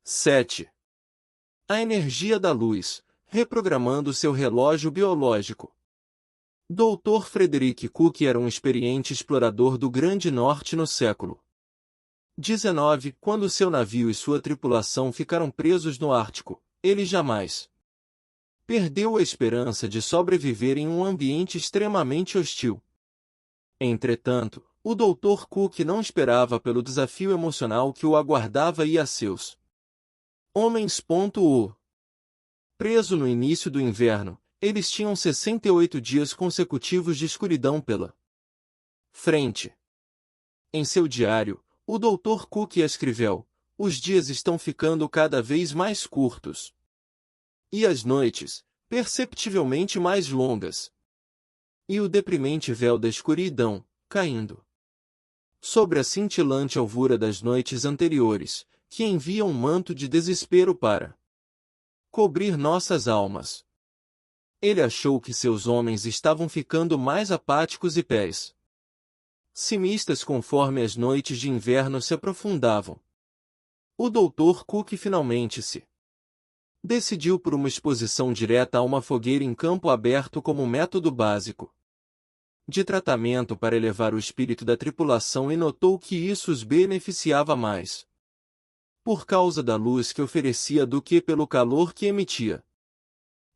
7. A energia da luz, reprogramando seu relógio biológico. Dr. Frederick Cook era um experiente explorador do Grande Norte no século XIX, quando seu navio e sua tripulação ficaram presos no Ártico. Ele jamais perdeu a esperança de sobreviver em um ambiente extremamente hostil. Entretanto, o Dr. Cook não esperava pelo desafio emocional que o aguardava e a seus homens. Preso no início do inverno, eles tinham 68 dias consecutivos de escuridão pela frente. Em seu diário, o Dr. Cook escreveu: "Os dias estão ficando cada vez mais curtos. E as noites, perceptivelmente mais longas. E o deprimente véu da escuridão, caindo sobre a cintilante alvura das noites anteriores, que envia um manto de desespero para cobrir nossas almas." Ele achou que seus homens estavam ficando mais apáticos e pessimistas conforme as noites de inverno se aprofundavam. O Dr. Cook finalmente se decidiu por uma exposição direta a uma fogueira em campo aberto como método básico de tratamento para elevar o espírito da tripulação e notou que isso os beneficiava mais por causa da luz que oferecia do que pelo calor que emitia.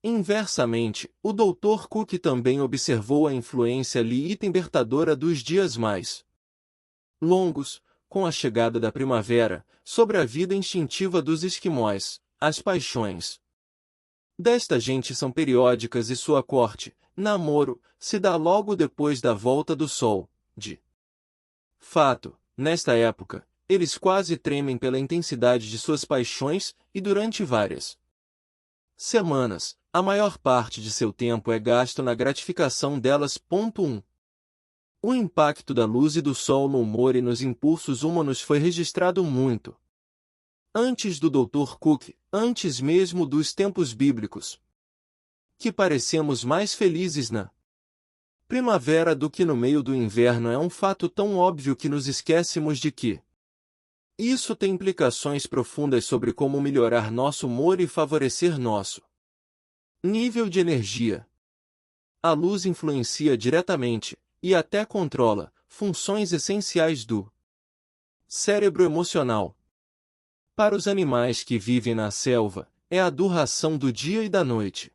Inversamente, o Dr. Cook também observou a influência libertadora dos dias mais longos, com a chegada da primavera, sobre a vida instintiva dos esquimós. As paixões desta gente são periódicas e sua corte, namoro, se dá logo depois da volta do sol. De fato, nesta época, eles quase tremem pela intensidade de suas paixões e durante várias semanas, a maior parte de seu tempo é gasto na gratificação delas. 1. O impacto da luz e do sol no humor e nos impulsos humanos foi registrado muito antes do Dr. Cook, antes mesmo dos tempos bíblicos, que parecemos mais felizes na primavera do que no meio do inverno é um fato tão óbvio que nos esquecemos de que isso tem implicações profundas sobre como melhorar nosso humor e favorecer nosso nível de energia. A luz influencia diretamente, e até controla, funções essenciais do cérebro emocional. Para os animais que vivem na selva, é a duração do dia e da noite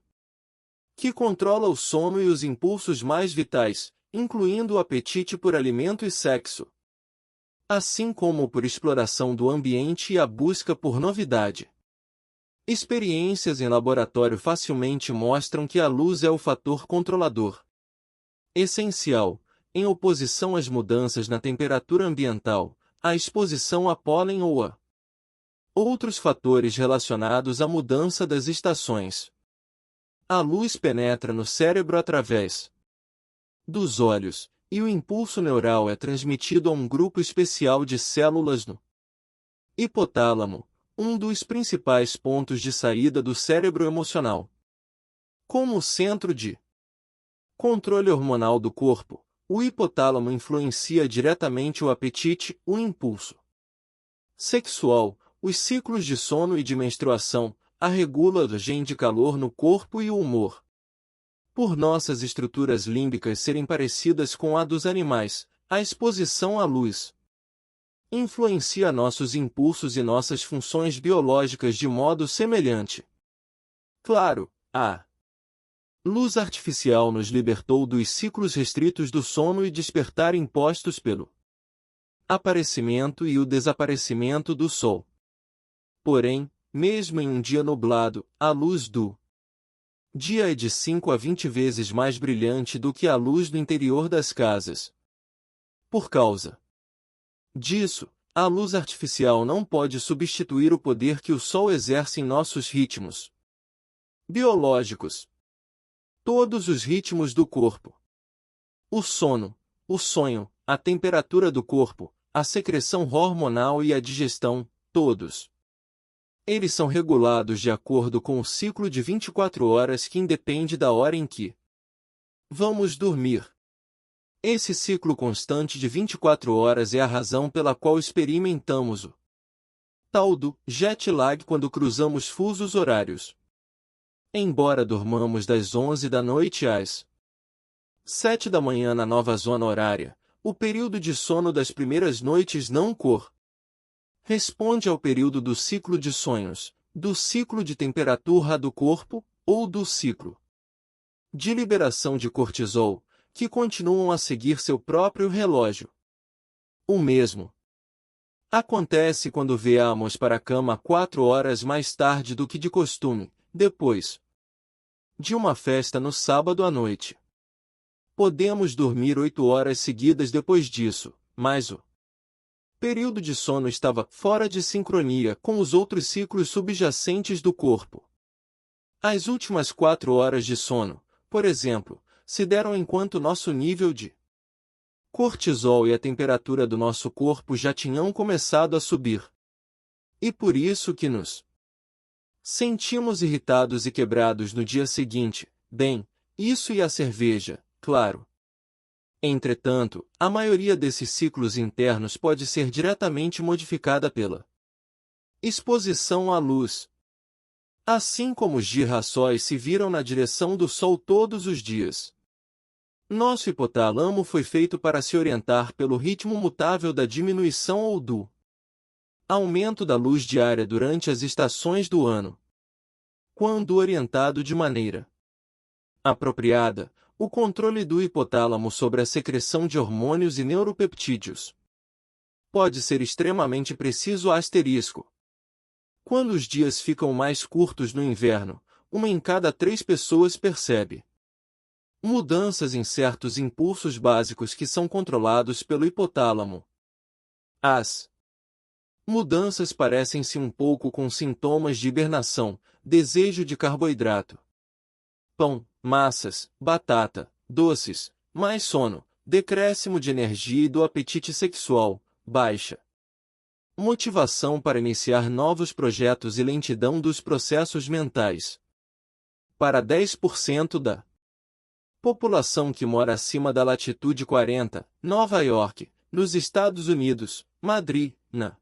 que controla o sono e os impulsos mais vitais, incluindo o apetite por alimento e sexo, assim como por exploração do ambiente e a busca por novidade. Experiências em laboratório facilmente mostram que a luz é o fator controlador essencial, em oposição às mudanças na temperatura ambiental, à exposição a pólen ou a outros fatores relacionados à mudança das estações. A luz penetra no cérebro através dos olhos, e o impulso neural é transmitido a um grupo especial de células no hipotálamo, um dos principais pontos de saída do cérebro emocional. Como o centro de controle hormonal do corpo, o hipotálamo influencia diretamente o apetite, o impulso sexual, os ciclos de sono e de menstruação, a regulação de calor no corpo e o humor. Por nossas estruturas límbicas serem parecidas com a dos animais, a exposição à luz influencia nossos impulsos e nossas funções biológicas de modo semelhante. Claro, a luz artificial nos libertou dos ciclos restritos do sono e despertar impostos pelo aparecimento e o desaparecimento do sol. Porém, mesmo em um dia nublado, a luz do dia é de 5 a 20 vezes mais brilhante do que a luz do interior das casas. Por causa disso, a luz artificial não pode substituir o poder que o sol exerce em nossos ritmos biológicos. Todos os ritmos do corpo. O sono, o sonho, a temperatura do corpo, a secreção hormonal e a digestão, todos eles são regulados de acordo com o ciclo de 24 horas que independe da hora em que vamos dormir. Esse ciclo constante de 24 horas é a razão pela qual experimentamos o tal do jet lag quando cruzamos fusos horários. Embora durmamos das 11 da noite às 7 da manhã na nova zona horária, o período de sono das primeiras noites não corresponde ao período do ciclo de sonhos, do ciclo de temperatura do corpo, ou do ciclo de liberação de cortisol, que continuam a seguir seu próprio relógio. O mesmo acontece quando viemos para a cama 4 horas mais tarde do que de costume, depois de uma festa no sábado à noite. Podemos dormir 8 horas seguidas depois disso, mas o período de sono estava fora de sincronia com os outros ciclos subjacentes do corpo. As últimas 4 horas de sono, por exemplo, se deram enquanto nosso nível de cortisol e a temperatura do nosso corpo já tinham começado a subir. E por isso que nos sentimos irritados e quebrados no dia seguinte. Bem, isso e a cerveja, claro. Entretanto, a maioria desses ciclos internos pode ser diretamente modificada pela exposição à luz. Assim como os girassóis se viram na direção do sol todos os dias. Nosso hipotálamo foi feito para se orientar pelo ritmo mutável da diminuição ou do aumento da luz diária durante as estações do ano. Quando orientado de maneira apropriada, o controle do hipotálamo sobre a secreção de hormônios e neuropeptídeos pode ser extremamente preciso. Quando os dias ficam mais curtos no inverno, 1 em cada 3 pessoas percebe mudanças em certos impulsos básicos que são controlados pelo hipotálamo. As mudanças parecem-se um pouco com sintomas de hibernação, desejo de carboidrato, pão, massas, batata, doces, mais sono, decréscimo de energia e do apetite sexual, baixa motivação para iniciar novos projetos e lentidão dos processos mentais. Para 10% da população que mora acima da latitude 40, Nova York, nos Estados Unidos, Madrid, na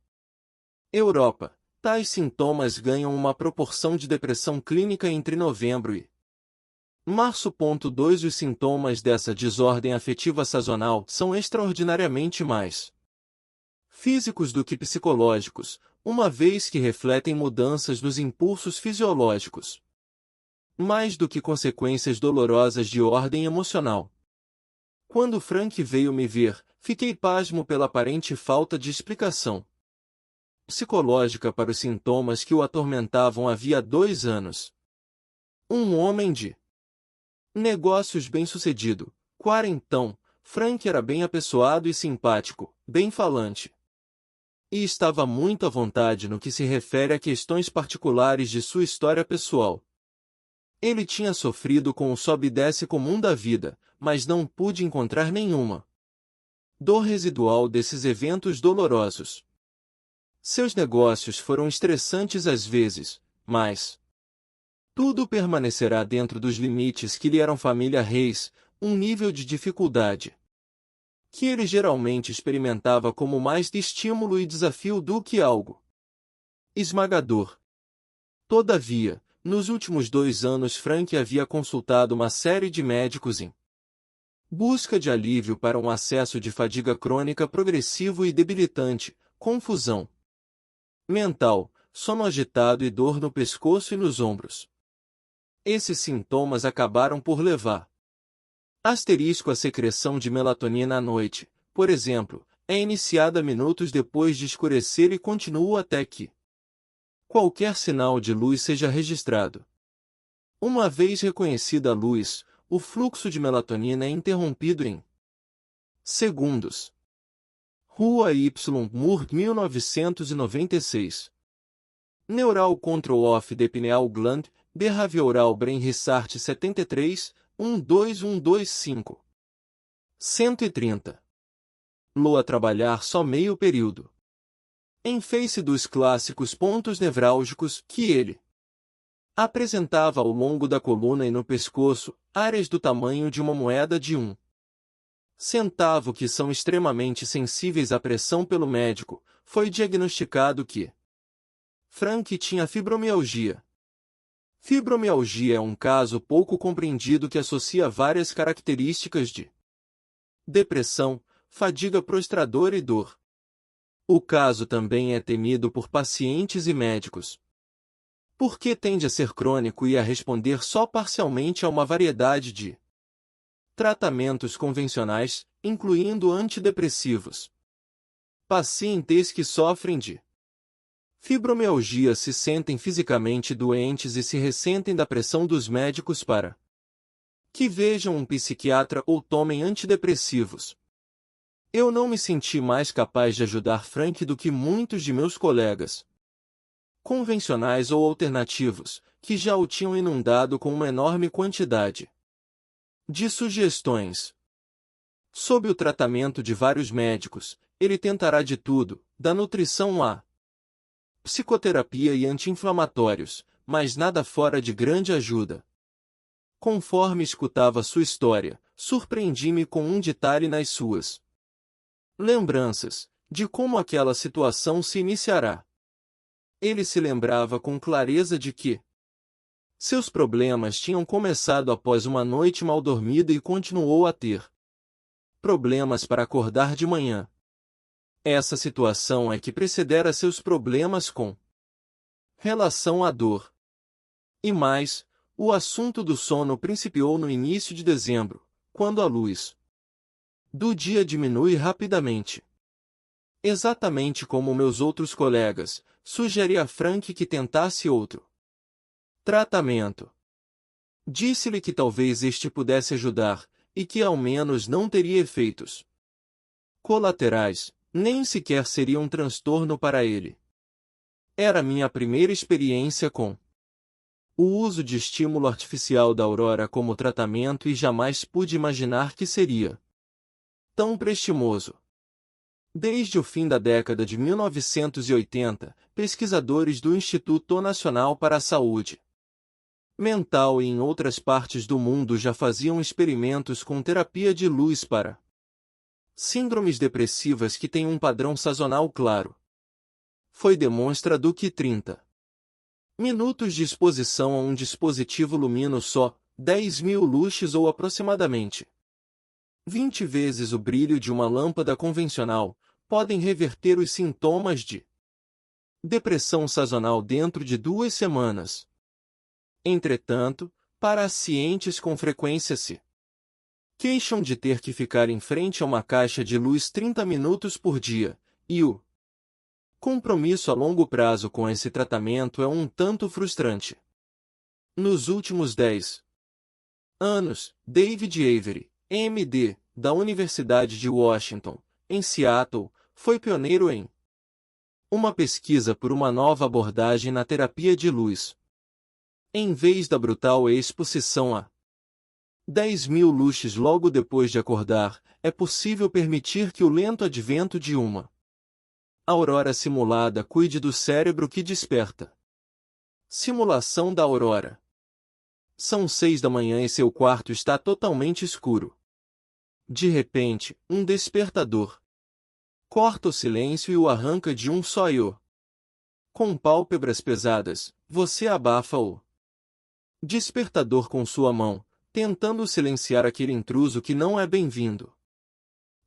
Europa, tais sintomas ganham uma proporção de depressão clínica entre novembro e março. 2 Os sintomas dessa desordem afetiva sazonal são extraordinariamente mais físicos do que psicológicos, uma vez que refletem mudanças nos impulsos fisiológicos, mais do que consequências dolorosas de ordem emocional. Quando Frank veio me ver, fiquei pasmo pela aparente falta de explicação psicológica para os sintomas que o atormentavam havia 2 anos. Um homem de negócios bem-sucedido, quarentão, Frank era bem apessoado e simpático, bem falante. E estava muito à vontade no que se refere a questões particulares de sua história pessoal. Ele tinha sofrido com o sobe e desce comum da vida, mas não pude encontrar nenhuma dor residual desses eventos dolorosos. Seus negócios foram estressantes às vezes, mas tudo permanecerá dentro dos limites que lhe eram família Reis, um nível de dificuldade que ele geralmente experimentava como mais de estímulo e desafio do que algo esmagador. Todavia, nos últimos 2 anos Frank havia consultado uma série de médicos em busca de alívio para um acesso de fadiga crônica progressivo e debilitante, confusão mental, sono agitado e dor no pescoço e nos ombros. Esses sintomas acabaram por levar a secreção de melatonina à noite, por exemplo, é iniciada minutos depois de escurecer e continua até que qualquer sinal de luz seja registrado. Uma vez reconhecida a luz, o fluxo de melatonina é interrompido em segundos. Rua Y. Moore, 1996. Neural Control of the Pineal Gland, Behavioral Brain Research 73, 12125. 130. Lua trabalhar só meio período. Em face dos clássicos pontos nevrálgicos que ele apresentava ao longo da coluna e no pescoço, áreas do tamanho de uma moeda de 1 centavo que são extremamente sensíveis à pressão pelo médico, foi diagnosticado que Frank tinha fibromialgia. Fibromialgia é um caso pouco compreendido que associa várias características de depressão, fadiga prostradora e dor. O caso também é temido por pacientes e médicos, porque tende a ser crônico e a responder só parcialmente a uma variedade de tratamentos convencionais, incluindo antidepressivos. Pacientes que sofrem de fibromialgia se sentem fisicamente doentes e se ressentem da pressão dos médicos para que vejam um psiquiatra ou tomem antidepressivos. Eu não me senti mais capaz de ajudar Frank do que muitos de meus colegas, convencionais ou alternativos, que já o tinham inundado com uma enorme quantidade de sugestões. Sob o tratamento de vários médicos, ele tentará de tudo, da nutrição à psicoterapia e anti-inflamatórios, mas nada fora de grande ajuda. Conforme escutava sua história, surpreendi-me com um detalhe nas suas lembranças, de como aquela situação se iniciará. Ele se lembrava com clareza de que seus problemas tinham começado após uma noite mal dormida e continuou a ter problemas para acordar de manhã. Essa situação é que precedera seus problemas com relação à dor. E mais, o assunto do sono principiou no início de dezembro, quando a luz do dia diminui rapidamente. Exatamente como meus outros colegas, sugeri a Frank que tentasse outro tratamento. Disse-lhe que talvez este pudesse ajudar, e que ao menos não teria efeitos colaterais, nem sequer seria um transtorno para ele. Era minha primeira experiência com o uso de estímulo artificial da aurora como tratamento e jamais pude imaginar que seria tão prestimoso. Desde o fim da década de 1980, pesquisadores do Instituto Nacional para a Saúde Mental e em outras partes do mundo já faziam experimentos com terapia de luz para síndromes depressivas que têm um padrão sazonal claro. Foi demonstrado que 30 minutos de exposição a um dispositivo lumino só, 10.000 lux ou aproximadamente 20 vezes o brilho de uma lâmpada convencional, podem reverter os sintomas de depressão sazonal dentro de 2 semanas. Entretanto, pacientes com frequência se queixam de ter que ficar em frente a uma caixa de luz 30 minutos por dia, e o compromisso a longo prazo com esse tratamento é um tanto frustrante. Nos últimos 10 anos, David Avery, M.D., da Universidade de Washington, em Seattle, foi pioneiro em uma pesquisa por uma nova abordagem na terapia de luz. Em vez da brutal exposição a 10.000 lux logo depois de acordar, é possível permitir que o lento advento de uma aurora simulada cuide do cérebro que desperta. Simulação da aurora. São 6 da manhã e seu quarto está totalmente escuro. De repente, um despertador corta o silêncio e o arranca de um só. Com pálpebras pesadas, você abafa o despertador com sua mão, tentando silenciar aquele intruso que não é bem-vindo.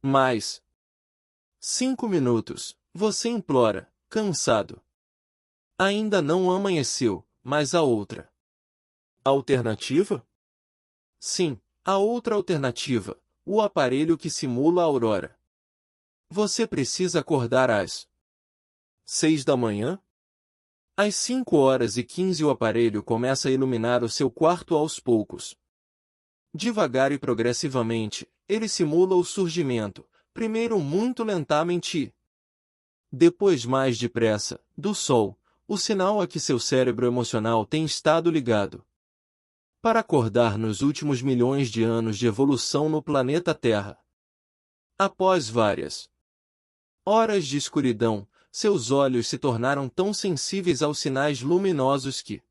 Mais 5 minutos, você implora, cansado. Ainda não amanheceu, mas a outra alternativa? Sim, a outra alternativa, o aparelho que simula a aurora. Você precisa acordar às 6 da manhã? Às 5h15 o aparelho começa a iluminar o seu quarto aos poucos. Devagar e progressivamente, ele simula o surgimento, primeiro muito lentamente e depois mais depressa, do Sol, o sinal a que seu cérebro emocional tem estado ligado para acordar nos últimos milhões de anos de evolução no planeta Terra. Após várias horas de escuridão, seus olhos se tornaram tão sensíveis aos sinais luminosos que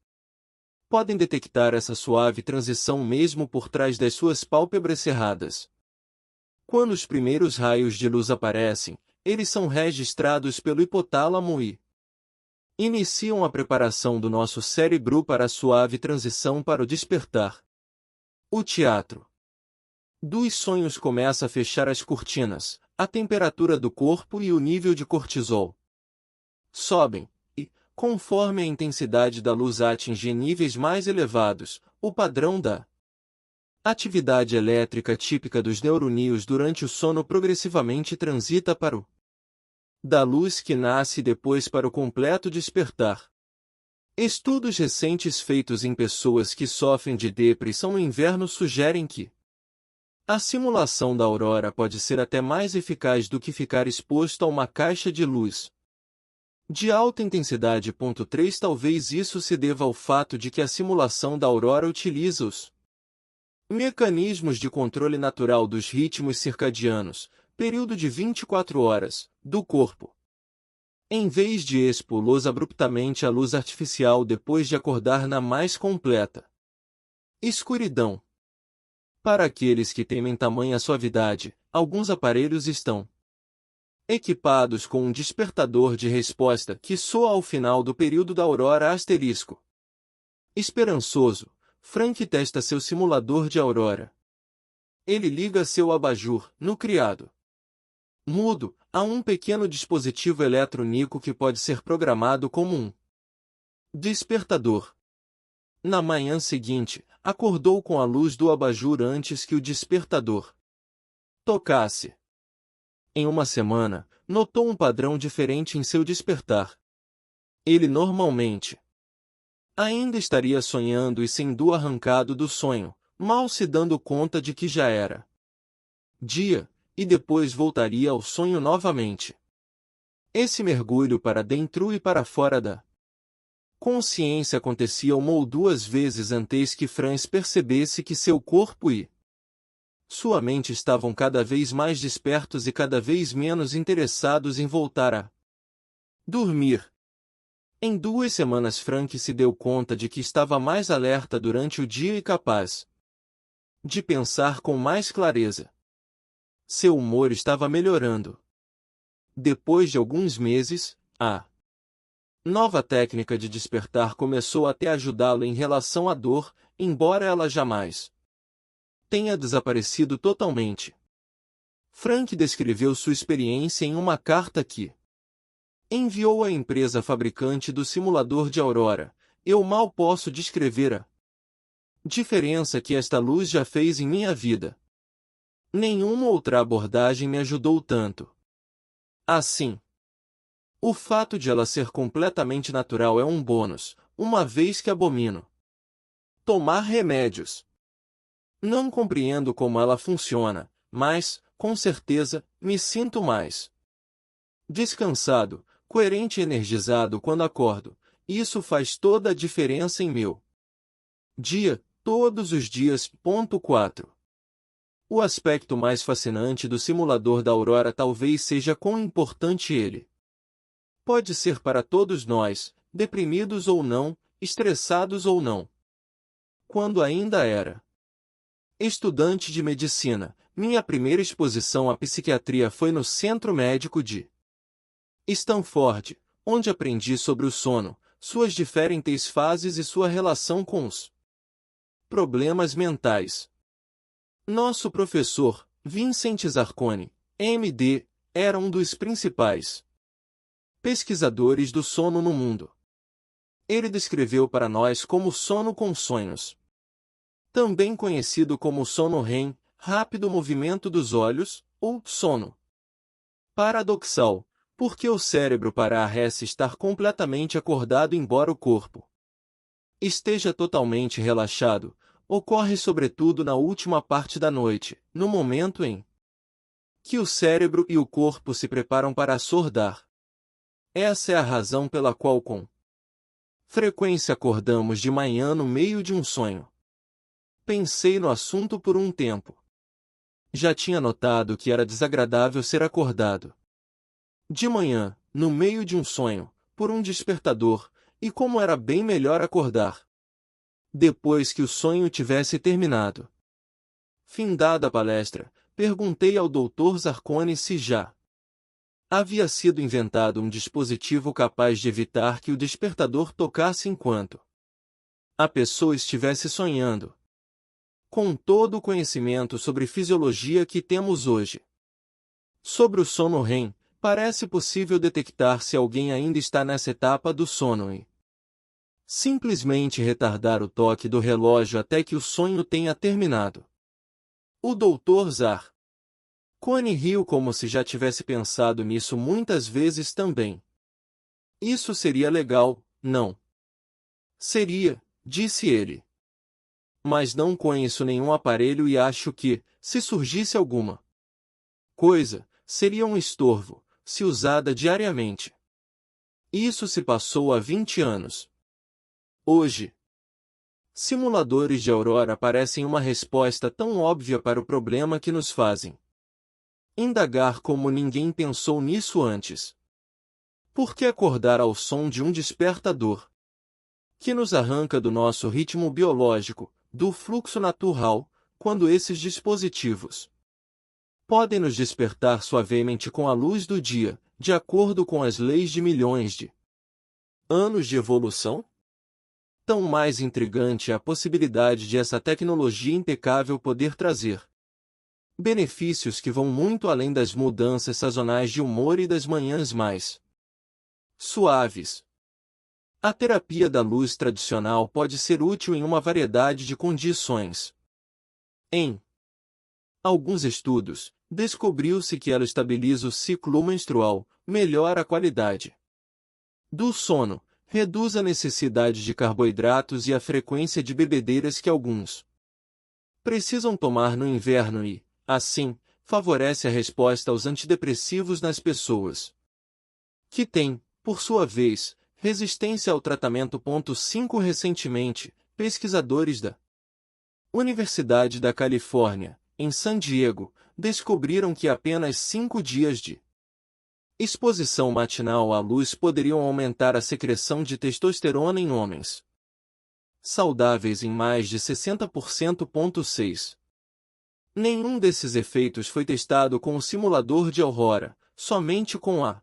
podem detectar essa suave transição mesmo por trás das suas pálpebras cerradas. Quando os primeiros raios de luz aparecem, eles são registrados pelo hipotálamo e iniciam a preparação do nosso cérebro para a suave transição para o despertar. O teatro dos sonhos começa a fechar as cortinas, a temperatura do corpo e o nível de cortisol sobem, e, conforme a intensidade da luz atinge níveis mais elevados, o padrão da atividade elétrica típica dos neurônios durante o sono progressivamente transita para o da luz que nasce depois para o completo despertar. Estudos recentes feitos em pessoas que sofrem de depressão no inverno sugerem que a simulação da aurora pode ser até mais eficaz do que ficar exposto a uma caixa de luz de alta intensidade. 3 Talvez isso se deva ao fato de que a simulação da aurora utiliza os mecanismos de controle natural dos ritmos circadianos, período de 24 horas, do corpo. Em vez de expô-los abruptamente à luz artificial depois de acordar na mais completa escuridão. Para aqueles que temem tamanha suavidade, alguns aparelhos estão equipados com um despertador de resposta que soa ao final do período da aurora asterisco. Esperançoso, Frank testa seu simulador de aurora. Ele liga seu abajur, no criado mudo, a um pequeno dispositivo eletrônico que pode ser programado como um despertador. Na manhã seguinte, acordou com a luz do abajur antes que o despertador tocasse. Em uma semana, notou um padrão diferente em seu despertar. Ele normalmente ainda estaria sonhando e sendo arrancado do sonho, mal se dando conta de que já era dia, e depois voltaria ao sonho novamente. Esse mergulho para dentro e para fora da consciência acontecia uma ou duas vezes antes que Franz percebesse que seu corpo e sua mente estavam cada vez mais despertos e cada vez menos interessados em voltar a dormir. Em 2 semanas Frank se deu conta de que estava mais alerta durante o dia e capaz de pensar com mais clareza. Seu humor estava melhorando. Depois de alguns meses, a nova técnica de despertar começou até a ajudá-lo em relação à dor, embora ela jamais tenha desaparecido totalmente. Frank descreveu sua experiência em uma carta que enviou à empresa fabricante do simulador de aurora. Eu mal posso descrever a diferença que esta luz já fez em minha vida. Nenhuma outra abordagem me ajudou tanto. Assim, o fato de ela ser completamente natural é um bônus, uma vez que abomino tomar remédios. Não compreendo como ela funciona, mas, com certeza, me sinto mais descansado, coerente e energizado quando acordo. Isso faz toda a diferença em meu dia, todos os dias. 4. O aspecto mais fascinante do simulador da aurora talvez seja quão importante ele pode ser para todos nós, deprimidos ou não, estressados ou não. Quando ainda era estudante de medicina, minha primeira exposição à psiquiatria foi no Centro Médico de Stanford, onde aprendi sobre o sono, suas diferentes fases e sua relação com os problemas mentais. Nosso professor, Vincent Zarcone, M.D., era um dos principais pesquisadores do sono no mundo. Ele descreveu para nós como sono com sonhos, também conhecido como sono REM, rápido movimento dos olhos, ou sono paradoxal, porque o cérebro parece estar completamente acordado embora o corpo esteja totalmente relaxado. Ocorre sobretudo na última parte da noite, no momento em que o cérebro e o corpo se preparam para acordar. Essa é a razão pela qual com frequência acordamos de manhã no meio de um sonho. Pensei no assunto por um tempo. Já tinha notado que era desagradável ser acordado de manhã, no meio de um sonho, por um despertador, e como era bem melhor acordar depois que o sonho tivesse terminado. Findada a palestra, perguntei ao Dr. Zarcone se já Havia sido inventado um dispositivo capaz de evitar que o despertador tocasse enquanto a pessoa estivesse sonhando. Com todo o conhecimento sobre fisiologia que temos hoje sobre o sono REM, parece possível detectar se alguém ainda está nessa etapa do sono e simplesmente retardar o toque do relógio até que o sonho tenha terminado. O Dr. Zar Cone riu como se já tivesse pensado nisso muitas vezes também. Isso seria legal, não? Seria, disse ele. Mas não conheço nenhum aparelho e acho que, se surgisse alguma coisa, seria um estorvo, se usada diariamente. Isso se passou há 20 anos. Hoje, simuladores de aurora parecem uma resposta tão óbvia para o problema que nos fazem indagar como ninguém pensou nisso antes. Por que acordar ao som de um despertador que nos arranca do nosso ritmo biológico, do fluxo natural, quando esses dispositivos podem nos despertar suavemente com a luz do dia, de acordo com as leis de milhões de anos de evolução? Tão mais intrigante é a possibilidade de essa tecnologia impecável poder trazer benefícios que vão muito além das mudanças sazonais de humor e das manhãs mais suaves. A terapia da luz tradicional pode ser útil em uma variedade de condições. Em alguns estudos, descobriu-se que ela estabiliza o ciclo menstrual, melhora a qualidade do sono, reduz a necessidade de carboidratos e a frequência de bebedeiras que alguns precisam tomar no inverno e, assim, favorece a resposta aos antidepressivos nas pessoas que têm, por sua vez, resistência ao tratamento. 5 Recentemente, pesquisadores da Universidade da Califórnia, em San Diego, descobriram que apenas 5 dias de exposição matinal à luz poderiam aumentar a secreção de testosterona em homens saudáveis em mais de 60%. 6 Nenhum desses efeitos foi testado com o simulador de aurora, somente com a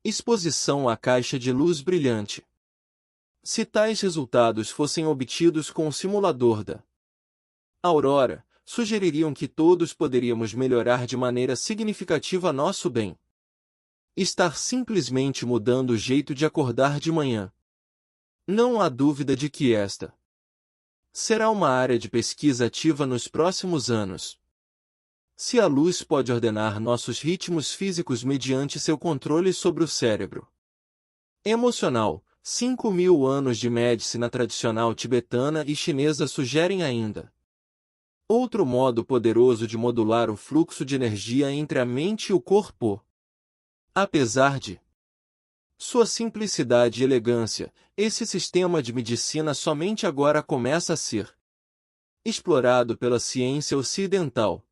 exposição à caixa de luz brilhante. Se tais resultados fossem obtidos com o simulador da aurora, sugeririam que todos poderíamos melhorar de maneira significativa nosso bem. Estar simplesmente mudando o jeito de acordar de manhã. Não há dúvida de que esta será uma área de pesquisa ativa nos próximos anos. Se a luz pode ordenar nossos ritmos físicos mediante seu controle sobre o cérebro emocional, 5.000 anos de medicina tradicional tibetana e chinesa sugerem ainda outro modo poderoso de modular o fluxo de energia entre a mente e o corpo. Apesar de sua simplicidade e elegância, esse sistema de medicina somente agora começa a ser explorado pela ciência ocidental.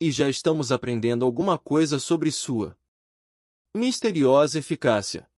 E já estamos aprendendo alguma coisa sobre sua misteriosa eficácia.